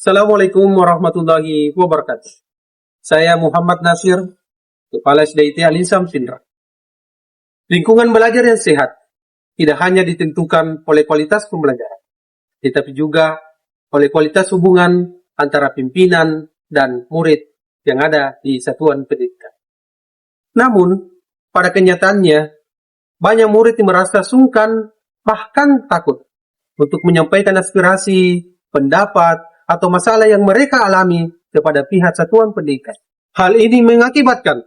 Assalamualaikum warahmatullahi wabarakatuh. Saya Muhammad Nasir, Kepala SDIT Alinsam Pindrang. Lingkungan belajar yang sehat tidak hanya ditentukan oleh kualitas pembelajaran, tetapi juga oleh kualitas hubungan antara pimpinan dan murid yang ada di satuan pendidikan. Namun, pada kenyataannya, banyak murid yang merasa sungkan, bahkan takut untuk menyampaikan aspirasi, pendapat, atau masalah yang mereka alami kepada pihak satuan pendidikan. Hal ini mengakibatkan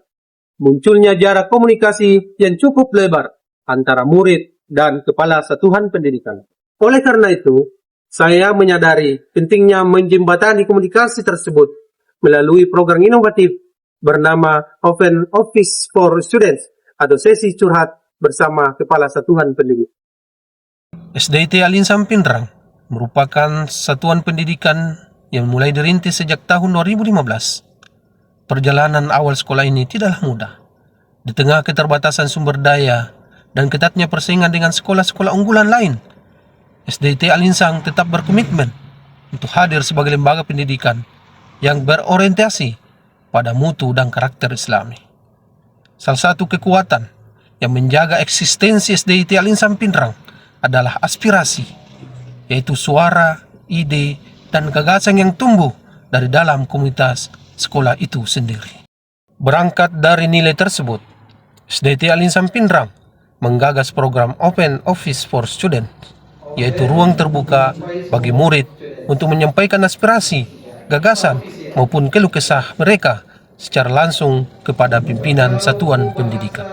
munculnya jarak komunikasi yang cukup lebar antara murid dan kepala satuan pendidikan. Oleh karena itu, saya menyadari pentingnya menjembatani komunikasi tersebut melalui program inovatif bernama Open Office for Students atau sesi curhat bersama kepala satuan pendidikan. SDIT Alinsam Pindrang merupakan satuan pendidikan yang mulai dirintis sejak tahun 2015. Perjalanan awal sekolah ini tidaklah mudah. Di tengah keterbatasan sumber daya dan ketatnya persaingan dengan sekolah-sekolah unggulan lain, SDIT Alinsam tetap berkomitmen untuk hadir sebagai lembaga pendidikan yang berorientasi pada mutu dan karakter Islami. Salah satu kekuatan yang menjaga eksistensi SDIT Alinsam Pindrang adalah aspirasi, yaitu suara, ide, dan gagasan yang tumbuh dari dalam komunitas sekolah itu sendiri. Berangkat dari nilai tersebut, SDIT Alinsam Pindrang menggagas program Open Office for Students, yaitu ruang terbuka bagi murid untuk menyampaikan aspirasi, gagasan, maupun keluh kesah mereka secara langsung kepada pimpinan satuan pendidikan.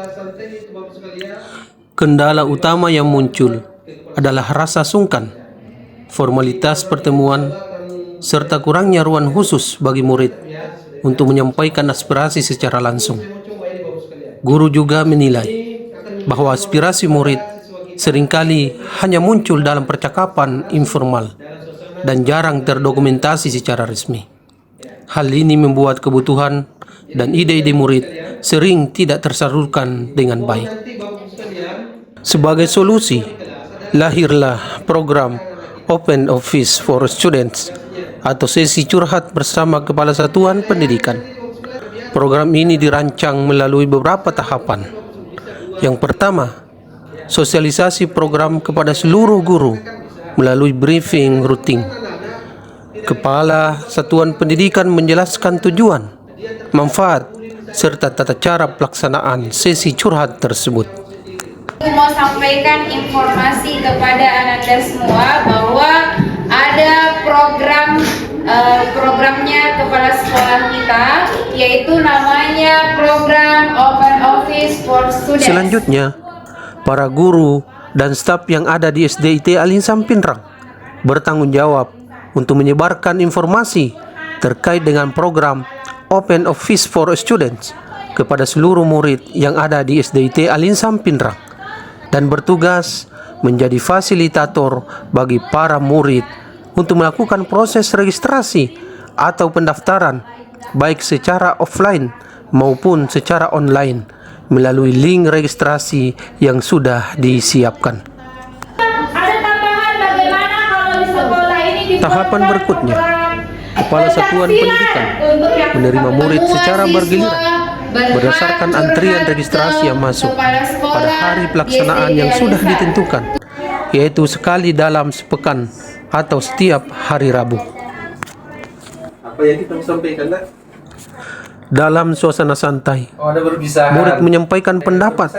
Kendala utama yang muncul adalah rasa sungkan, formalitas pertemuan, serta kurangnya ruang khusus bagi murid untuk menyampaikan aspirasi secara langsung. Guru juga menilai bahwa aspirasi murid seringkali hanya muncul dalam percakapan informal dan jarang terdokumentasi secara resmi. Hal ini membuat kebutuhan dan ide-ide murid sering tidak tersalurkan dengan baik. Sebagai solusi, lahirlah program Open Office for Students atau sesi curhat bersama kepala satuan pendidikan. Program ini dirancang melalui beberapa tahapan. Yang pertama, sosialisasi program kepada seluruh guru melalui briefing rutin. Kepala satuan pendidikan menjelaskan tujuan, manfaat, serta tata cara pelaksanaan sesi curhat tersebut. Mau sampaikan informasi kepada Ananda semua bahwa ada programnya kepala sekolah kita, yaitu namanya program Open Office for Students. Selanjutnya, para guru dan staf yang ada di SDIT Alinsam Pindrang bertanggung jawab untuk menyebarkan informasi terkait dengan program Open Office for Students kepada seluruh murid yang ada di SDIT Alinsam Pindrang, dan bertugas menjadi fasilitator bagi para murid untuk melakukan proses registrasi atau pendaftaran baik secara offline maupun secara online melalui link registrasi yang sudah disiapkan. Tahapan berikutnya, kepala satuan pendidikan menerima murid secara bergiliran berdasarkan antrian registrasi yang masuk pada hari pelaksanaan yang sudah ditentukan, yaitu sekali dalam sepekan atau setiap hari Rabu. Dalam suasana santai, murid menyampaikan pendapat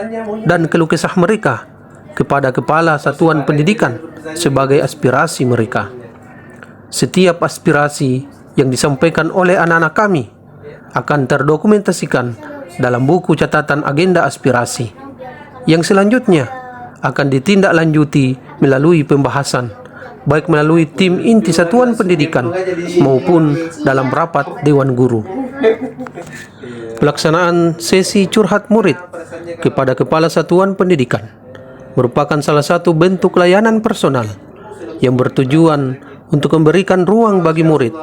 dan keluh kesah mereka kepada kepala satuan pendidikan sebagai aspirasi mereka. Setiap aspirasi yang disampaikan oleh anak-anak kami akan terdokumentasikan dalam buku catatan agenda aspirasi, yang selanjutnya akan ditindaklanjuti melalui pembahasan, baik melalui tim inti satuan pendidikan maupun dalam rapat dewan guru. Pelaksanaan sesi curhat murid kepada kepala satuan pendidikan merupakan salah satu bentuk layanan personal yang bertujuan untuk memberikan ruang bagi murid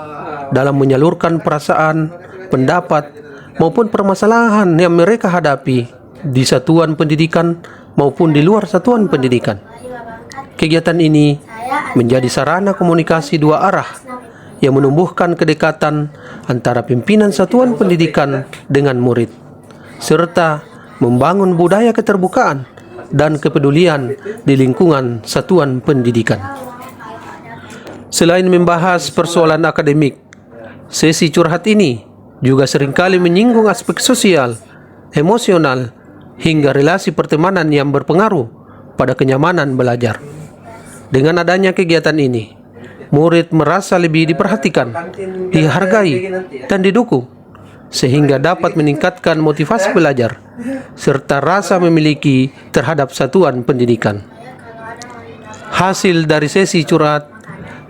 dalam menyalurkan perasaan, pendapat, maupun permasalahan yang mereka hadapi di satuan pendidikan maupun di luar satuan pendidikan. Kegiatan ini menjadi sarana komunikasi dua arah yang menumbuhkan kedekatan antara pimpinan satuan pendidikan dengan murid, serta membangun budaya keterbukaan dan kepedulian di lingkungan satuan pendidikan. Selain membahas persoalan akademik, sesi curhat ini juga seringkali menyinggung aspek sosial, emosional, hingga relasi pertemanan yang berpengaruh pada kenyamanan belajar. Dengan adanya kegiatan ini, murid merasa lebih diperhatikan, dihargai, dan didukung, sehingga dapat meningkatkan motivasi belajar serta rasa memiliki terhadap satuan pendidikan. Hasil dari sesi curhat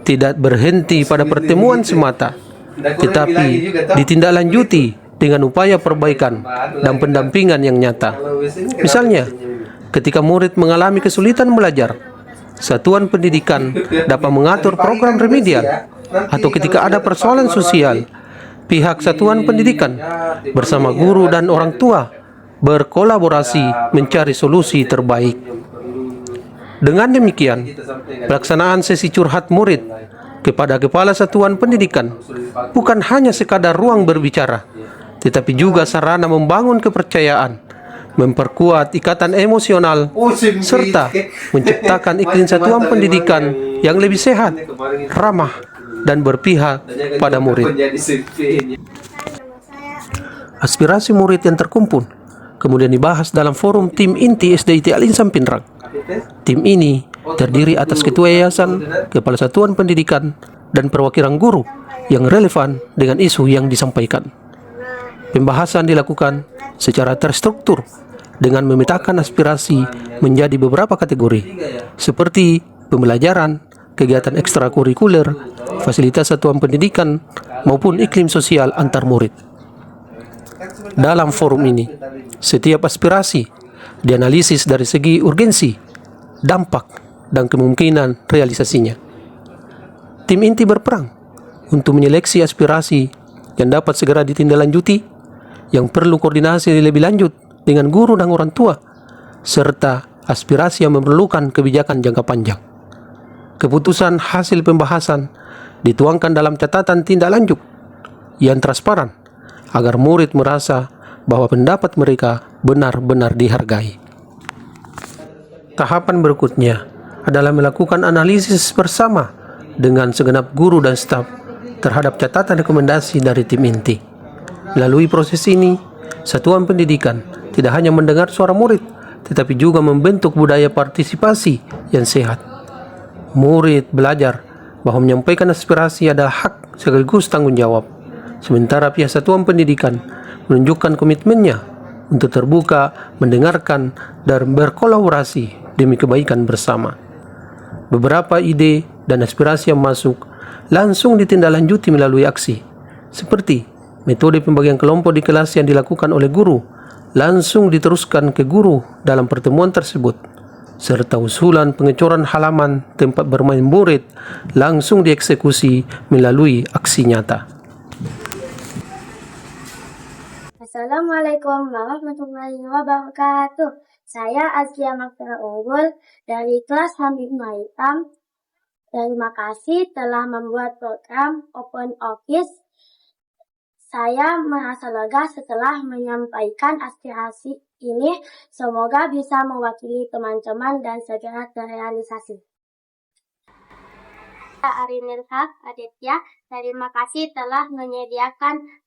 tidak berhenti pada pertemuan semata, tetapi ditindaklanjuti dengan upaya perbaikan dan pendampingan yang nyata. Misalnya, ketika murid mengalami kesulitan belajar, satuan pendidikan dapat mengatur program remedial, atau ketika ada persoalan sosial, pihak satuan pendidikan bersama guru dan orang tua berkolaborasi mencari solusi terbaik. Dengan demikian, pelaksanaan sesi curhat murid kepada kepala satuan pendidikan bukan hanya sekadar ruang berbicara, tetapi juga sarana membangun kepercayaan, memperkuat ikatan emosional, serta menciptakan iklim satuan pendidikan yang lebih sehat, ramah, dan berpihak pada murid. Aspirasi murid yang terkumpul kemudian dibahas dalam forum tim inti SDIT Al-Insam Pindrang. Tim ini terdiri atas ketua yayasan, kepala satuan pendidikan, dan perwakilan guru yang relevan dengan isu yang disampaikan. Pembahasan dilakukan secara terstruktur dengan memetakan aspirasi menjadi beberapa kategori, seperti pembelajaran, kegiatan ekstrakurikuler, fasilitas satuan pendidikan, maupun iklim sosial antar murid. Dalam forum ini, setiap aspirasi dianalisis dari segi urgensi, dampak, dan kemungkinan realisasinya. Tim inti berperan untuk menyeleksi aspirasi yang dapat segera ditindaklanjuti, yang perlu koordinasi lebih lanjut dengan guru dan orang tua, serta aspirasi yang memerlukan kebijakan jangka panjang. Keputusan hasil pembahasan dituangkan dalam catatan tindak lanjut yang transparan agar murid merasa bahwa pendapat mereka benar-benar dihargai. Tahapan berikutnya adalah melakukan analisis bersama dengan segenap guru dan staf terhadap catatan rekomendasi dari tim inti. Melalui proses ini, satuan pendidikan tidak hanya mendengar suara murid, tetapi juga membentuk budaya partisipasi yang sehat. Murid belajar bahwa menyampaikan aspirasi adalah hak sekaligus tanggung jawab, sementara pihak satuan pendidikan menunjukkan komitmennya untuk terbuka, mendengarkan, dan berkolaborasi demi kebaikan bersama. Beberapa ide dan aspirasi yang masuk langsung ditindaklanjuti melalui aksi, seperti metode pembagian kelompok di kelas yang dilakukan oleh guru langsung diteruskan ke guru dalam pertemuan tersebut, serta usulan pengecoran halaman tempat bermain murid langsung dieksekusi melalui aksi nyata. Assalamualaikum warahmatullahi wabarakatuh. Saya Azkia Maktara Unggul dari kelas Hamid Maitam. Terima kasih telah membuat program Open Office. Saya merasa lega setelah menyampaikan aspirasi ini. Semoga bisa mewakili teman-teman dan segera terrealisasi. Arinil Haq Aditya, terima kasih telah menyediakan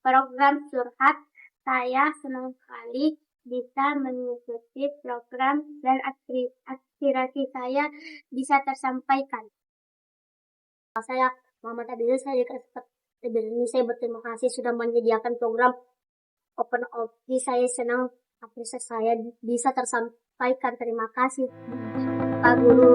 program curhat. Saya senang sekali bisa mengikuti program dan aspirasi saya bisa tersampaikan. Saya Muhammad Adil, saya berterima kasih sudah menyediakan program Open Office. Saya senang apresiasi saya bisa tersampaikan. Terima kasih Pak Guru.